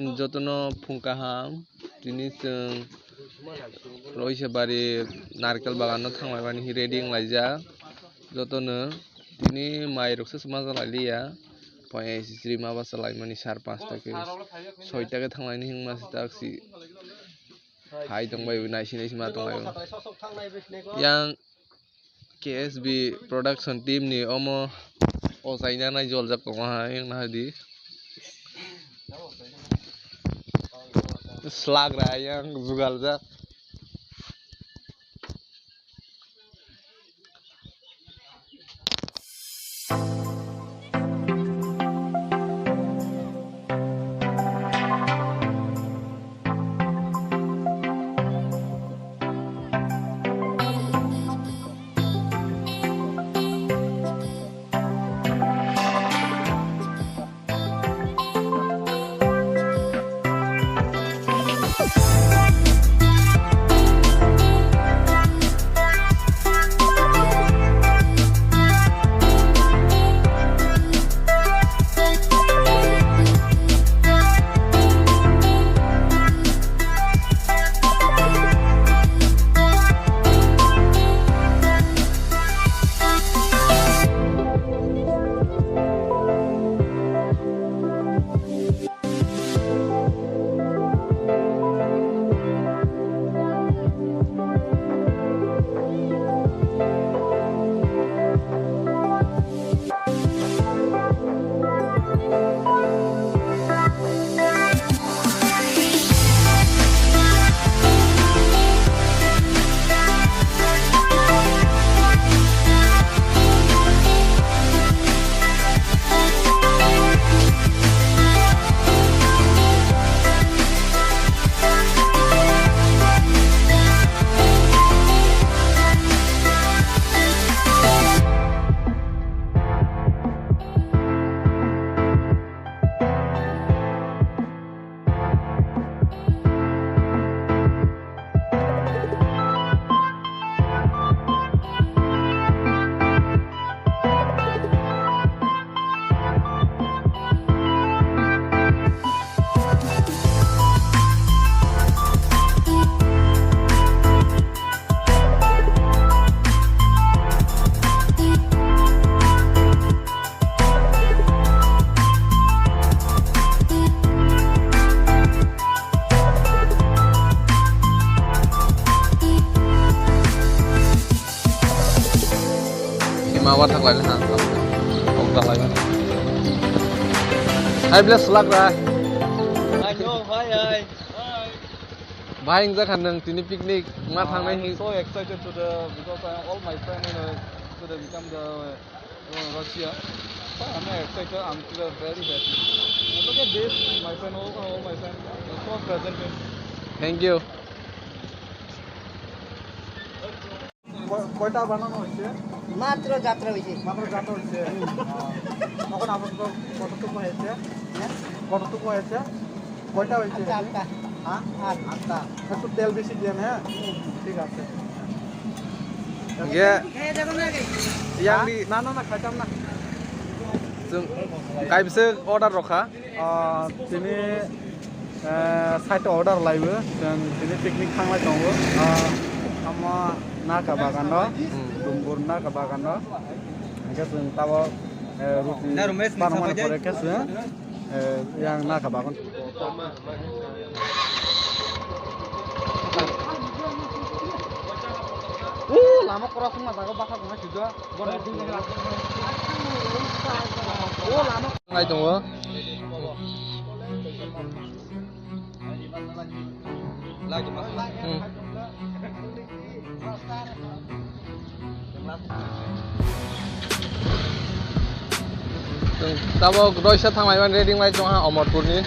Jotono Punkaham, Tinis Roishabari Narkel Bagano Tangwani reading Laja, Jotono, Tini my Roxas Mazalalia, Poe Srima was a limani sharp pasta case. So I take a tangling must taxi. Hi, don't buy with nice mato. Young KSB production team ni Omo Osaina Jolza Koma Hadi. Slag raya yang zugal za. Mawar thak lain ha, thak lain. Hai bless slag ra. Hi. Bhai ingja khandang tini picnic ma thangnai hi. So excited because all my friends to become the Russia. So I'm excited. I'm very happy. Look at this, my friend, all my friends so present. Thank you. কয়টা বানানো হয়েছে? মাত্র যাত্রা হয়েছে। এখন আপনাদের কতটুকু হয়েছে? কতটুকু হয়েছে? কয়টা হয়েছে? আটটা। হ্যাঁ? আটটা। একটু তেল বেশি দিয়েন হ্যাঁ? ঠিক আছে। খেয়ে যাবেন না কি? Yang di না খাইতাম না। kaibse order rokha. তিনি 60টা অর্ডার লাইবো। তিনি পিকনিক থাংলাই দङ। Sama naga bagano, Dumboor naga bagano. Kita tahu rutin paruman mereka yang naga bagan. Lama keras nggak tahu bakal kena juga. Lama. Ngai tunggu. Lagi mas. Tabo Roisha thangmaiban reading lai chong ha Amarpur ni.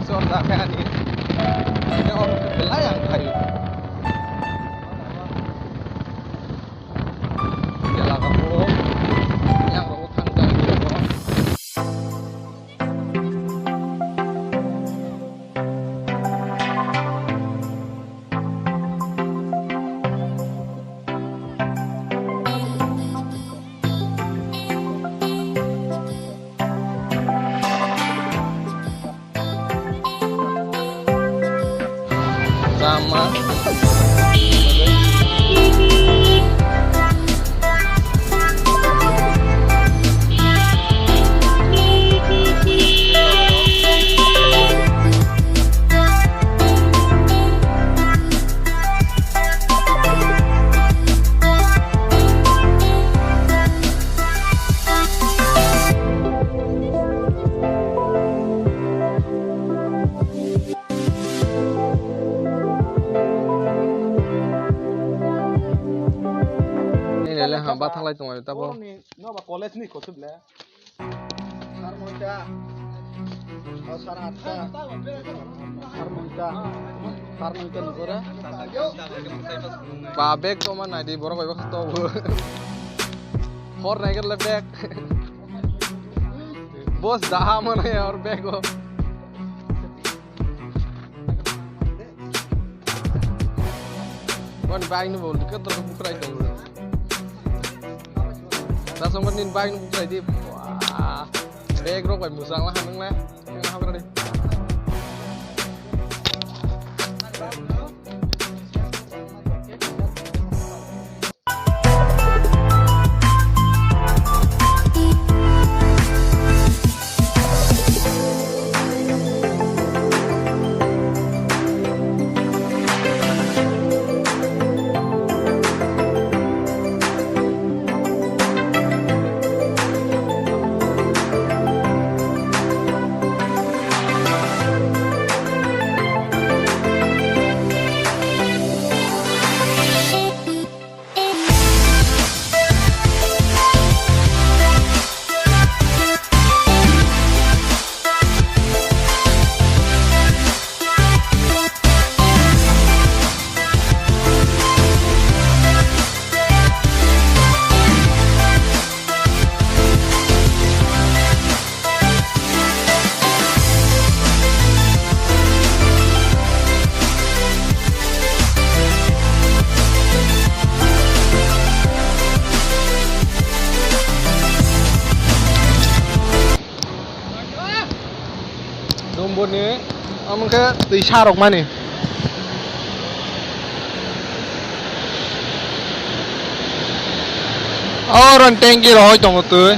sponsor tak kayak ini. Ini orang kebelah yang kayu. Jalan kamu yang mau tanggang gitu. Sama ini adalah hamba thalai tong ta bo. Ni no ba college ni ko tuble. Sar moita. Oh sar hatta. Sar moita. Sar moita nukora. Babek to man di borok koy bakto bo. Hor naik ke lebek. Bos dah mana ya or bego. Kon bag ni bol dekat terus buka itu. Langsung menin bag ni buka itu. Wah, beg rok koy musang lah haneng lah. Yang apa tadi? Dumboor ni, amang ke tisarok mana? Orang tengki roh tong tu.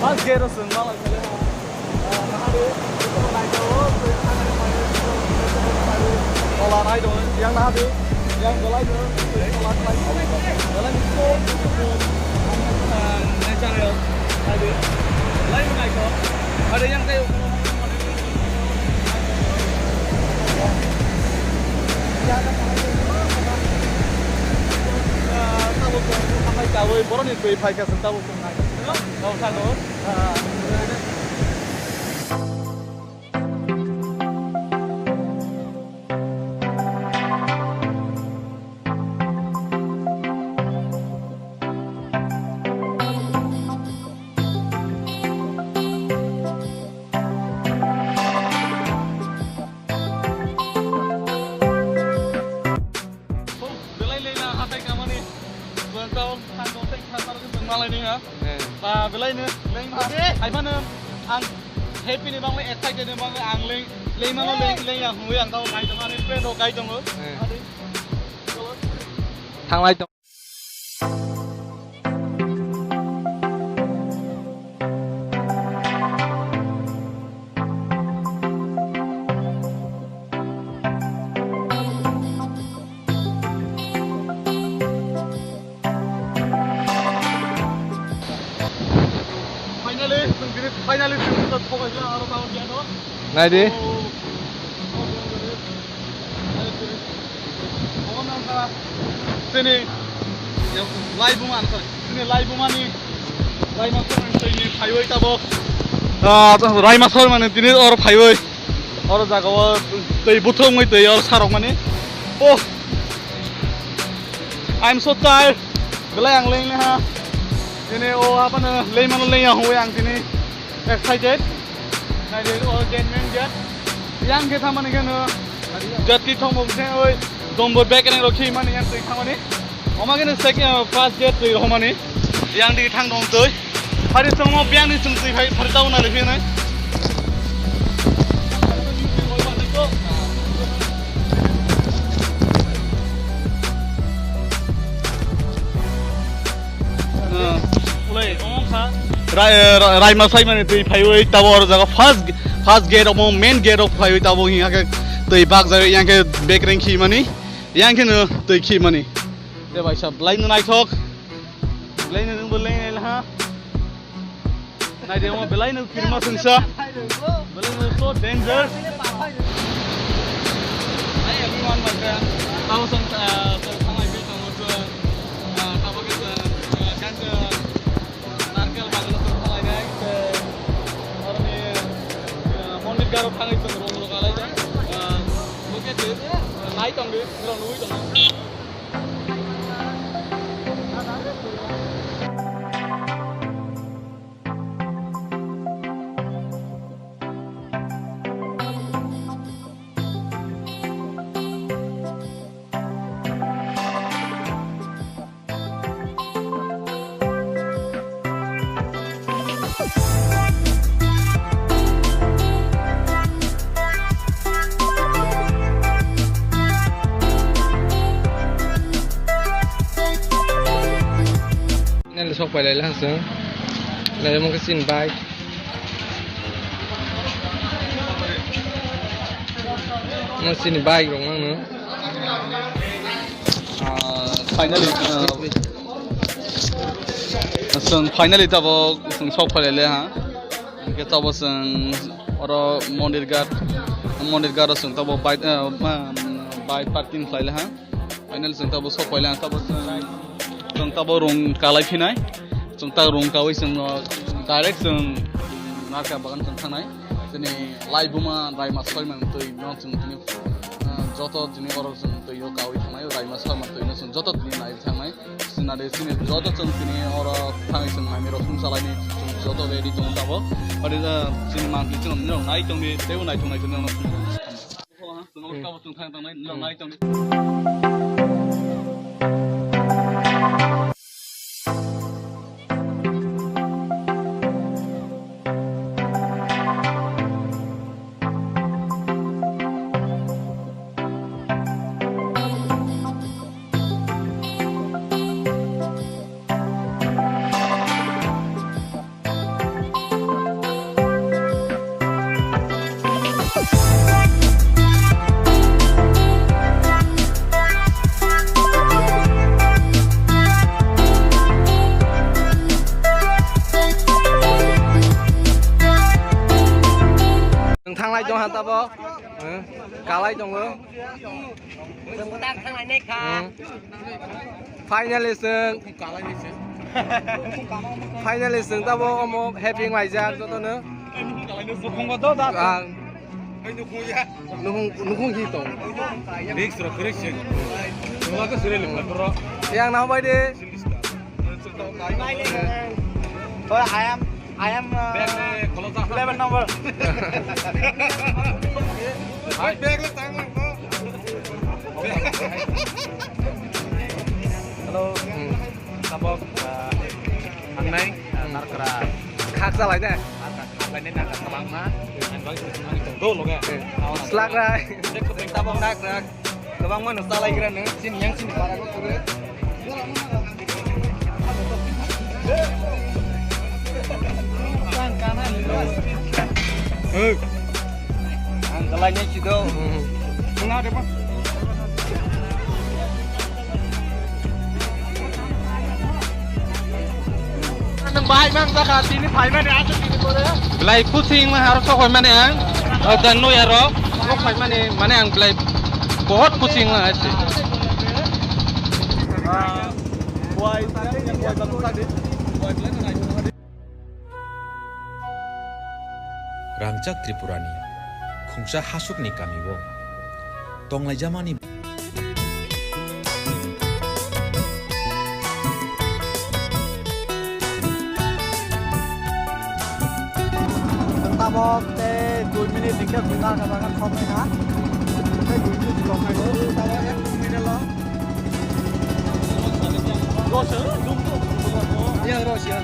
Mas gero sun malah kali. Ada itu naik dulu, olah naik dulu, yang ada, yang golai dulu, olah naik. Golai itu, natural, ada, lain naik dulu, ada yang kayak. Tahu tu, sampai tahu, boran itu ipai kasih tahu tu naik. Tahu tahu. Belai ni, ai mana ang happy ni bang, excited ni bang, ang lei mana lei yang hui ang kau kai tong, ani friend kai tong lo. Thang lai tong. नायदि दिनै लाइबुमानि फाइवै ताबो रायमासर माने दिनै और फाइवै और जागाव दै बुथुमै दै और सारक माने oh I'm so tired belai ang leng ha ini apa na lei mana lei yang huang ini excited nah dia genuine jet yang kita mana kan jati thong mong se oi Dumboor back yang roki mana yang tui thang mana oma kan second fast jet tui ho mana yang di thang dong tui hari semua biang di sung tui hari tahu na lagi na Raima साइ माने दै फाइवै ताबो और जगह first gate of main gate of फाइवै ताबो हिया के दै बाग जाय यहाँ के बेकरें खी माने यहाँ के न दै खी माने दे भाई साहब लाइन नाइथक लाइन न बोलाइन हा नाइ दे म बेलाइन किरमा संसा बेलाइन so danger hi everyone my friend how सम थांगाय बे थांगो ताबो के गांसे नारकेल बागान monit garo thangai tong rong lo kalai ja loke te nai tong de rong nui tong nên là sọc phải lấy là sướng lấy một cái xin bike một xin bike đúng không nữa finally tabo song phải lấy ha cái tabo song or mondir gar song tabo by parking phải lấy ha finally song tabo sọc phải lấy tabo जों ताबो रं कालाय फिनाय जों ता रं कावै जों डाइरेक्ट जों नारका बागान जों थांनाय दिनै लाइबुमा रायमा सयमान दै न जों दिनै जत दिनै अर जों दै कावै थांनाय रायमा सयमान दै न जों जत दिनै नाय थांनाय जोंना दे दिनै जत जों दिनै अर थांनाय जों माने रसुं सालायनि जों जत रेडि दं ताबो आरो जों मानलि जों नाय दं बे देव नाय दं जों जों थांनाय नाय दं thang lại trong hạt tao bó cá lại trong nữa đừng có đang thang lại này cả finally finally tao bó một happy ngoài ra cho tao nữa không có tốt à nó không gì tổng extra correction nó có sửa liền bro yang nào bay đi thôi I am 11 number. Hai bag le tang mang ko. Hello. Tabok ang nay narkara. khác ra lại này Khak lại nên là tabang ma. Anh nói chung đô luôn kìa. slack ra Dek ko tabang nak nak. Tabang man sa lai kira ne. Sin yang sin para ko kure. Ang kalanya sido. Tengah ada pak. Nang bahay mang sa kati ni bahay man ya sa tini ko na. Lai kuting man harap sa koy man ya. Dan no ya ro mok khai mane ang play बहुत खुशी है ऐसे Rangchak Tripurani khungsa hasukni kamibo tonglaijamani Tabok te 2 minit dikit tinggal katakan sampai ha. Te 2 minit belum hai lo. Tabok 1 minit lo. Rosya, Dumboor. Ya Rosya.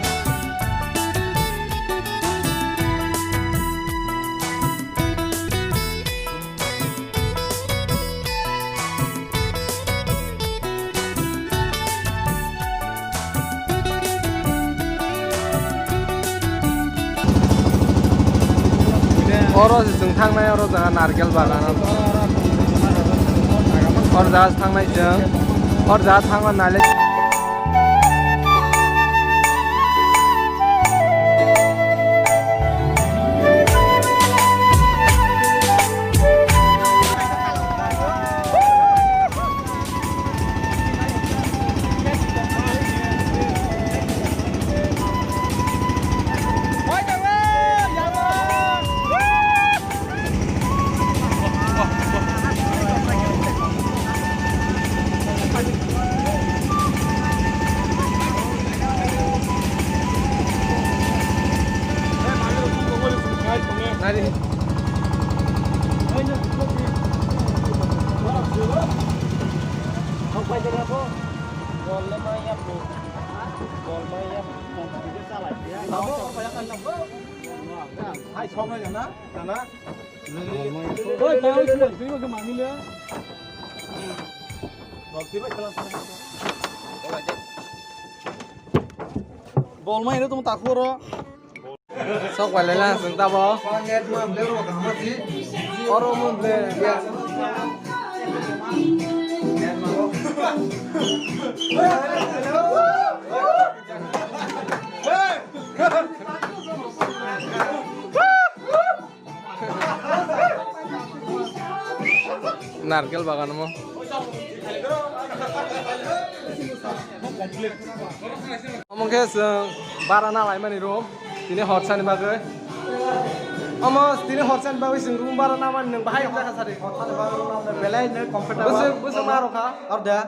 Oro जों थांनाय oro जोंहा नारकेल बागान और जोंहा थांनाय जों और जोंहा थांना नाले Nari. Bol main itu takut ro. Sok wala lang sing tabo. Oro mo ble. Narkel bagan mo. Omong kes barana lai mani rom. Tini hotsan bagai. Amos tini hotsan bagai sing room barana man neng bahaya kok kasari. Hotsan bagai belai ne comfortable. Besok maro ka? Orda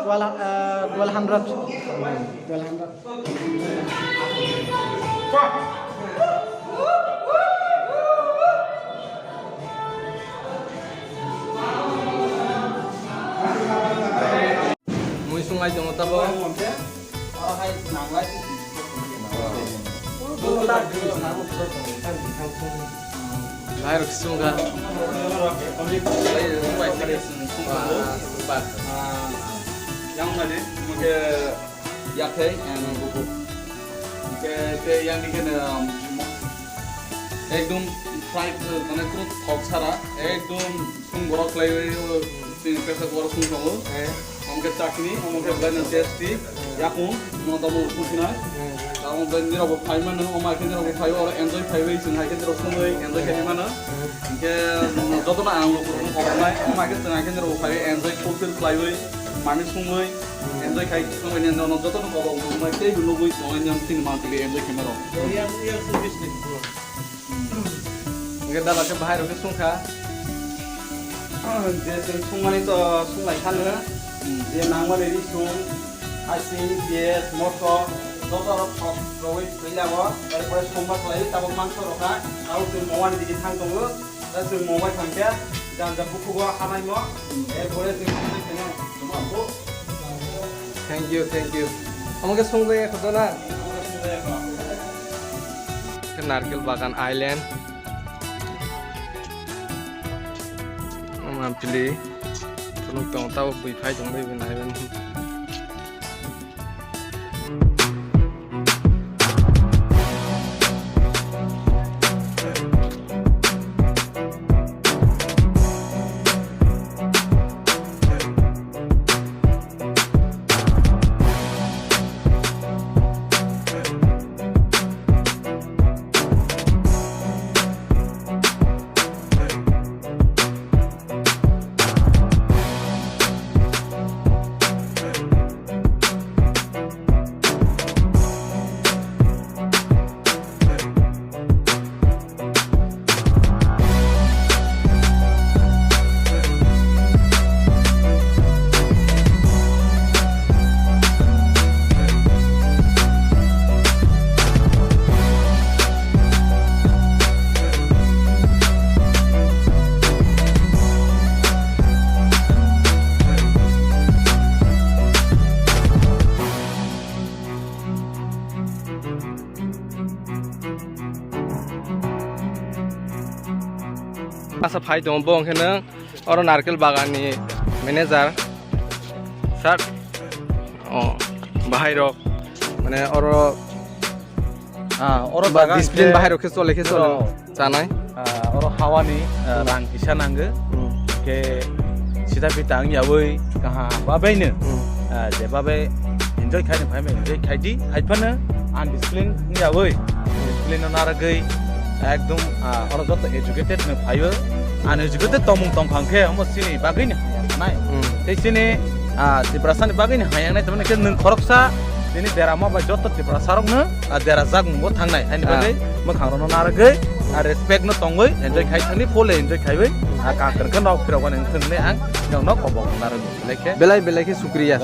1200. Mui sungai jong tabo. Lahir kesunga. Yang mana? Mungkin yakai and buku. Mungkin yang diken एकदम फ्राइड माने तो थालचारा एकदम सुंग बरक लाइवे तीन पैसा बरक सुंग हो हमके चाकनी हमके ब्लेंड टेस्टी याकू न तब कुछना हम ब्लेंड निरब फाइमान न हम आके निरब फाइव और एन्जॉय फाइवे जों हाके निरब सुंगै एन्जॉय खाइमान के जतना आं लोग हमनाय हम आके जों हाके निरब फाइवे एन्जॉय फुलफिल फ्लाइवे माने सुंगै एन्जॉय खाइ सुंगै न जतना गबाव हमनाय के लुगै सुंगै न तीन मानथलि एन्जॉय खाइमारो या service Kita dapat ke bahaya ke sungka. Dia sungman itu sungai sana. Dia nama dari sung, asin, bias, motor, dokter top, rawit, kelawa. Daripada sumber lagi, tabung mangsa roka. Kalau tu mau ada di tang tunggu, dan tu mau buat tangkia, dan jauh buku gua hamai mo. Boleh tu kena cuma aku. Thank you. Kamu ke sungka ya kotona. Ke Narkel Bagan Island. Pilih, tolong tahu wifi dong bayi benar. आसा फाइ दं बंखेनो अर नारकेल बागाननि मेनेजार सार बाहायरक माने अर Oro bagan discipline बाहायरक के चले जानाय oro hawani rang isa nangge ke sida bitang yawi kaha babaino je babai enjoy khai phai me enjoy khai di haipana undiscipline yawi discipline naragei ekdom oro jot educated me phayo uneducated tomung tong khangke amo sini bagai ni nai tei sini depression bagai ni hayang nai tamane ke nung khoroksa ini derama ba jot depression rok na dera jag mo thangnai ani bagai mokhang ro naragei respect no tongoi enjoy khai thani fole enjoy khaibai ka kerkan nok pirawan yang thungne ang yang nok obok narang belai belai ke sukriya